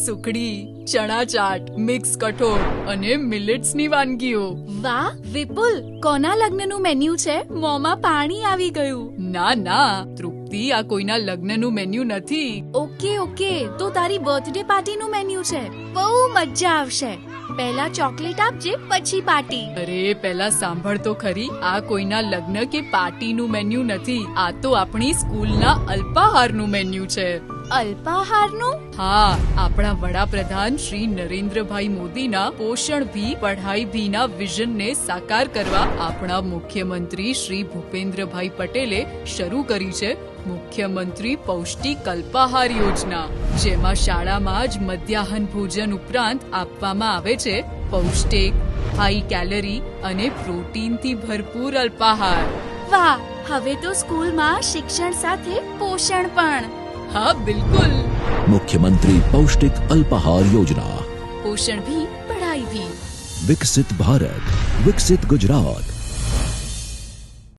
સુખડી, ચણા ચાટ, મિક્સ કઠોળ અને મિલેટ્સની વાનગીઓ. વાહ વિપુલ, કોના લગ્નનું મેન્યુ છે? મોંમાં પાણી આવી ગયું. ના તૃપ્તિ, આ કોઈના લગ્નનું મેન્યુ નથી. ઓકે, તો તારી બર્થડે પાર્ટીનું મેન્યુ છે. બહુ મજા આવશે. પહેલા ચોકલેટ આપજે, પછી પાર્ટી. અરે પહેલા સાંભળ તો ખરી, આ કોઈના લગ્ન કે પાર્ટીનું મેન્યુ નથી. આ તો આપણી સ્કૂલના અલ્પાહારનું મેન્યુ છે. અલ્પાહારનું? હા, આપણા વડાપ્રધાન શ્રી નરેન્દ્રભાઈ મોદીના પોષણ ભી પઢાઈ ભીના વિઝનને સાકાર કરવા આપણા મુખ્યમંત્રી શ્રી ભૂપેન્દ્રભાઈ પટેલે શરૂ કરી છે મુખ્યમંત્રી પૌષ્ટિક અલ્પાહાર યોજના, જેમાં શાળામાં જ મધ્યાહન ભોજન ઉપરાંત આપવામાં આવે છે પૌષ્ટિક, હાઈ કેલરી અને પ્રોટીનથી ભરપૂર અલ્પાહાર. વાહ, હવે તો સ્કૂલમાં શિક્ષણ સાથે પોષણ પણ. હા બિલકુલ. मुख्यमंत्री पौष्टिक अल्पाहार योजना. पोषण भी पढ़ाई भी. विकसित भारत, विकसित गुजरात.